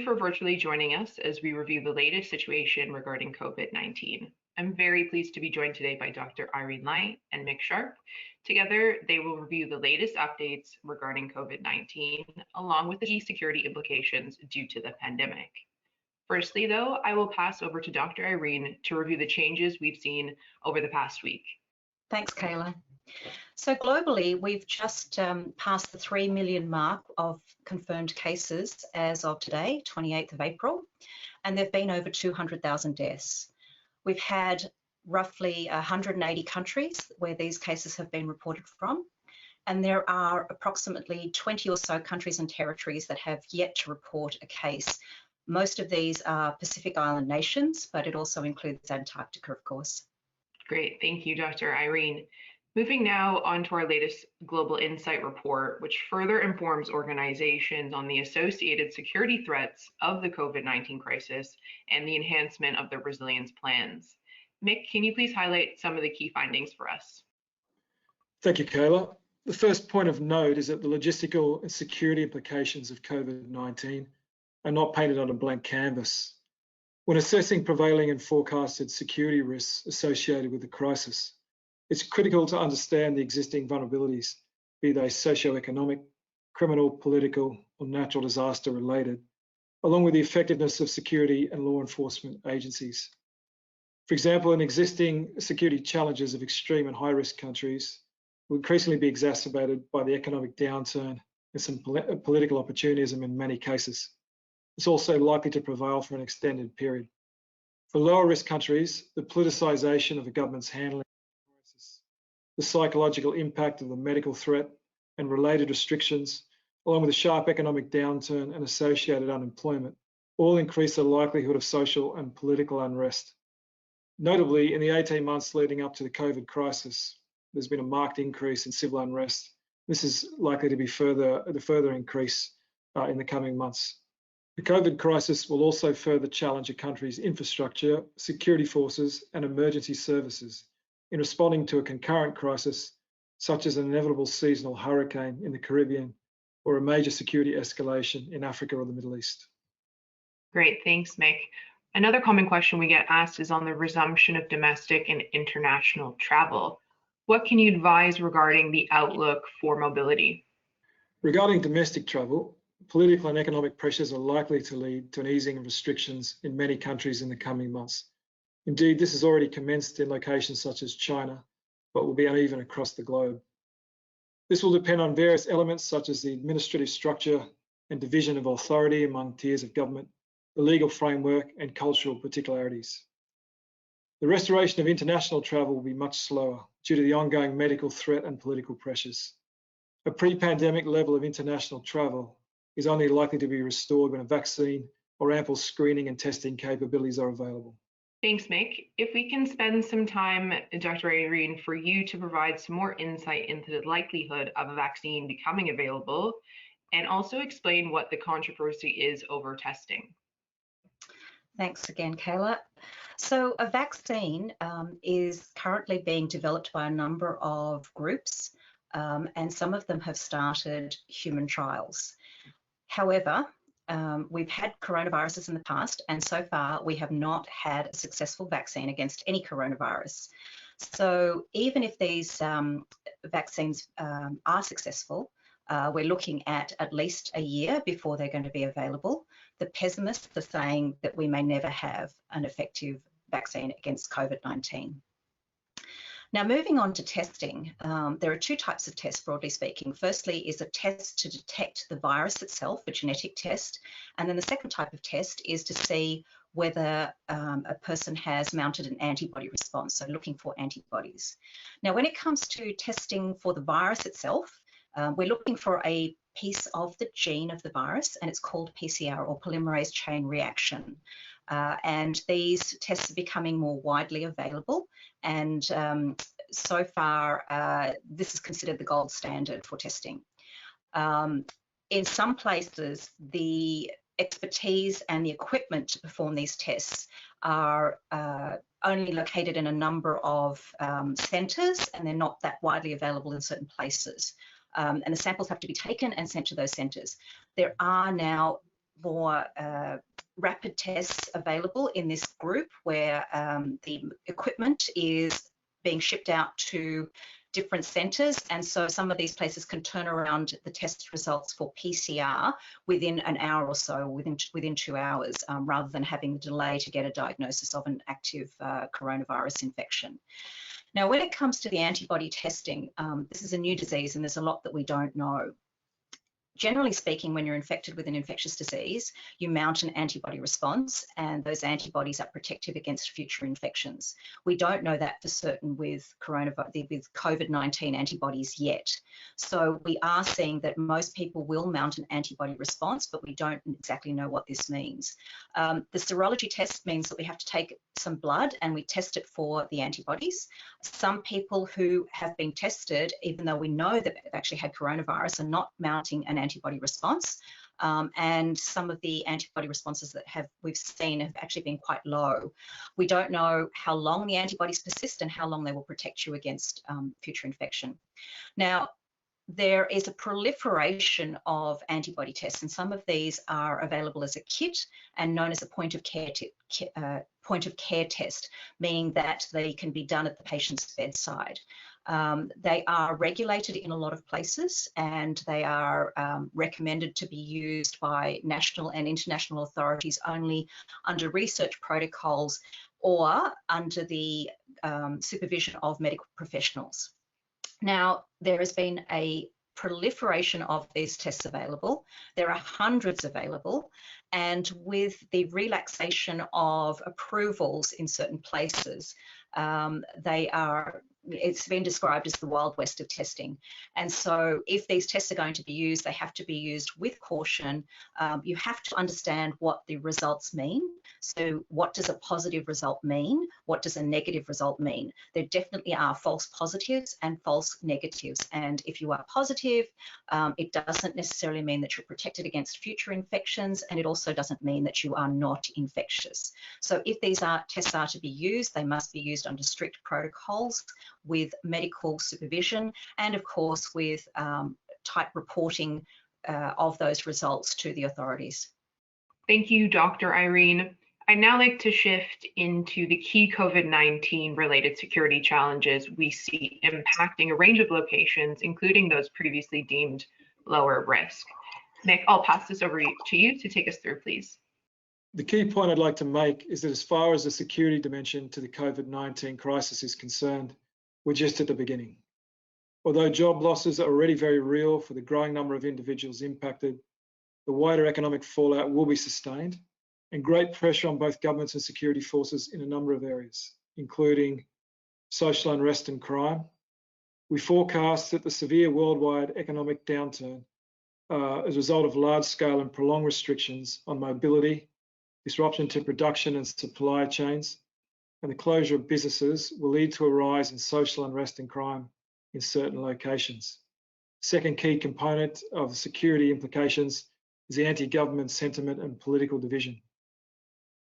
you for virtually joining us as we review the latest situation regarding COVID-19. I'm very pleased to be joined today by Dr. Irene Light and Mick Sharp. Together, they will review the latest updates regarding COVID-19, along with the key security implications due to the pandemic. Firstly, though, I will pass over to Dr. Irene to review the changes we've seen over the past week. Thanks, Kayla. So globally, we've just passed the 3 million mark of confirmed cases as of today, 28th of April, and there have been over 200,000 deaths. We've had roughly 180 countries where these cases have been reported from, and there are approximately 20 or so countries and territories that have yet to report a case. Most of these are Pacific Island nations, but it also includes Antarctica, of course. Great, thank you, Dr. Irene. Moving now on to our latest Global Insight report, which further informs organizations on the associated security threats of the COVID-19 crisis and the enhancement of their resilience plans. Mick, can you please highlight some of the key findings for us? Thank you, Kayla. The first point of note is that the logistical and security implications of COVID-19 are not painted on a blank canvas. When assessing prevailing and forecasted security risks associated with the crisis, it's critical to understand the existing vulnerabilities, be they socioeconomic, criminal, political, or natural disaster related, along with the effectiveness of security and law enforcement agencies. For example, an existing security challenges of extreme and high-risk countries will increasingly be exacerbated by the economic downturn and some political opportunism in many cases. It's also likely to prevail for an extended period. For lower risk countries, the politicisation of the government's handling of the crisis, the psychological impact of the medical threat and related restrictions, along with a sharp economic downturn and associated unemployment, all increase the likelihood of social and political unrest. Notably, in the 18 months leading up to the COVID crisis, there's been a marked increase in civil unrest. This is likely to be the further increase in the coming months. The COVID crisis will also further challenge a country's infrastructure, security forces, and emergency services in responding to a concurrent crisis, such as an inevitable seasonal hurricane in the Caribbean or a major security escalation in Africa or the Middle East. Great, thanks, Mick. Another common question we get asked is on the resumption of domestic and international travel. What can you advise regarding the outlook for mobility? Regarding domestic travel, political and economic pressures are likely to lead to an easing of restrictions in many countries in the coming months. Indeed, this has already commenced in locations such as China, but will be uneven across the globe. This will depend on various elements such as the administrative structure and division of authority among tiers of government, the legal framework, and cultural particularities. The restoration of international travel will be much slower due to the ongoing medical threat and political pressures. A pre-pandemic level of international travel is only likely to be restored when a vaccine or ample screening and testing capabilities are available. Thanks, Mick. If we can spend some time, Dr. Irene, for you to provide some more insight into the likelihood of a vaccine becoming available, and also explain what the controversy is over testing. Thanks again, Kayla. So a vaccine is currently being developed by a number of groups, and some of them have started human trials. However, we've had coronaviruses in the past, and so far we have not had a successful vaccine against any coronavirus. So even if these vaccines are successful, we're looking at least a year before they're going to be available. The pessimists are saying that we may never have an effective vaccine against COVID-19. Now, moving on to testing, there are two types of tests, broadly speaking. Firstly is a test to detect the virus itself, a genetic test. And then the second type of test is to see whether a person has mounted an antibody response, so looking for antibodies. Now, when it comes to testing for the virus itself, we're looking for a piece of the gene of the virus, and it's called PCR, or polymerase chain reaction. And these tests are becoming more widely available, and so far this is considered the gold standard for testing. In some places, the expertise and the equipment to perform these tests are only located in a number of centres, and they're not that widely available in certain places. And the samples have to be taken and sent to those centres. There are now more rapid tests available in this group, where the equipment is being shipped out to different centres, and so some of these places can turn around the test results for PCR within an hour or so, within 2 hours, rather than having the delay to get a diagnosis of an active coronavirus infection. Now, when it comes to the antibody testing, this is a new disease and there's a lot that we don't know. Generally speaking, when you're infected with an infectious disease, you mount an antibody response, and those antibodies are protective against future infections. We don't know that for certain with COVID-19 antibodies yet. So we are seeing that most people will mount an antibody response, but we don't exactly know what this means. The serology test means that we have to take some blood and we test it for the antibodies. Some people who have been tested, even though we know that they've actually had coronavirus, are not mounting an antibody response, and some of the antibody responses that we've seen have actually been quite low. We don't know how long the antibodies persist and how long they will protect you against future infection. Now, there is a proliferation of antibody tests, and some of these are available as a kit and known as a point of care test, meaning that they can be done at the patient's bedside. They are regulated in a lot of places, and they are recommended to be used by national and international authorities only under research protocols or under the supervision of medical professionals. Now, there has been a proliferation of these tests available. There are hundreds available, and with the relaxation of approvals in certain places, it's been described as the Wild West of testing. And so if these tests are going to be used, they have to be used with caution. You have to understand what the results mean. So what does a positive result mean? What does a negative result mean? There definitely are false positives and false negatives. And if you are positive, it doesn't necessarily mean that you're protected against future infections, and it also doesn't mean that you are not infectious. So if these tests are to be used, they must be used under strict protocols with medical supervision, and of course with tight reporting of those results to the authorities. Thank you, Dr. Irene. I'd now like to shift into the key COVID-19 related security challenges we see impacting a range of locations, including those previously deemed lower risk. Nick, I'll pass this over to you to take us through, please. The key point I'd like to make is that as far as the security dimension to the COVID-19 crisis is concerned, we're just at the beginning. Although job losses are already very real for the growing number of individuals impacted, the wider economic fallout will be sustained, and great pressure on both governments and security forces in a number of areas, including social unrest and crime. We forecast that the severe worldwide economic downturn as a result of large-scale and prolonged restrictions on mobility, disruption to production and supply chains, and the closure of businesses will lead to a rise in social unrest and crime in certain locations. Second key component of the security implications is the anti-government sentiment and political division.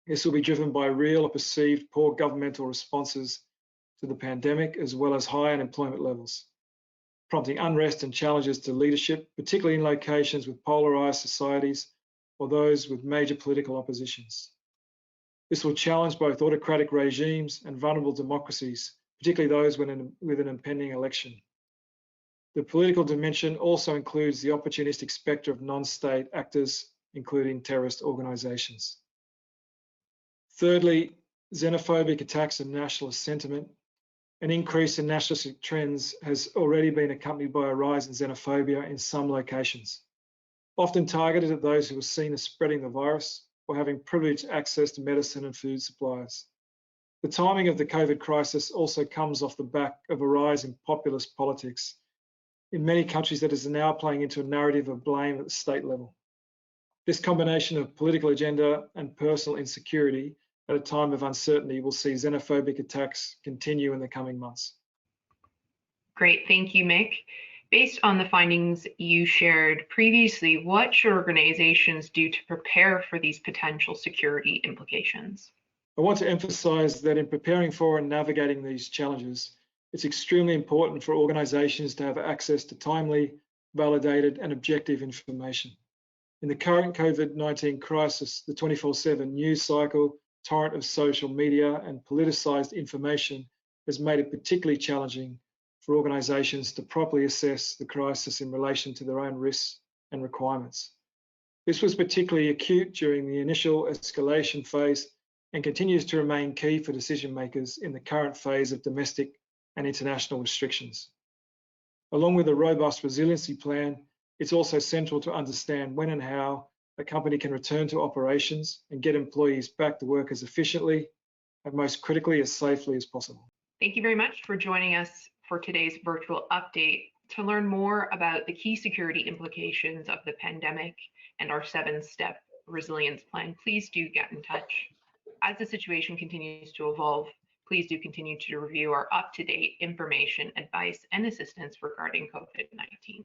This will be driven by real or perceived poor governmental responses to the pandemic, as well as high unemployment levels, prompting unrest and challenges to leadership, particularly in locations with polarised societies or those with major political oppositions. This will challenge both autocratic regimes and vulnerable democracies, particularly those with an impending election. The political dimension also includes the opportunistic spectre of non-state actors, including terrorist organisations. Thirdly, xenophobic attacks and nationalist sentiment. An increase in nationalistic trends has already been accompanied by a rise in xenophobia in some locations, often targeted at those who are seen as spreading the virus or having privileged access to medicine and food supplies. The timing of the COVID crisis also comes off the back of a rise in populist politics in many countries that is now playing into a narrative of blame at the state level. This combination of political agenda and personal insecurity at a time of uncertainty will see xenophobic attacks continue in the coming months. Great, thank you, Mick. Based on the findings you shared previously, what should organizations do to prepare for these potential security implications? I want to emphasize that in preparing for and navigating these challenges, it's extremely important for organizations to have access to timely, validated, and objective information. In the current COVID-19 crisis, the 24/7 news cycle, torrent of social media and politicised information has made it particularly challenging for organisations to properly assess the crisis in relation to their own risks and requirements. This was particularly acute during the initial escalation phase and continues to remain key for decision makers in the current phase of domestic and international restrictions. Along with a robust resiliency plan, it's also central to understand when and how a company can return to operations and get employees back to work as efficiently and most critically as safely as possible. Thank you very much for joining us for today's virtual update. To learn more about the key security implications of the pandemic and our 7-step resilience plan, please do get in touch. As the situation continues to evolve, please do continue to review our up-to-date information, advice, and assistance regarding COVID-19.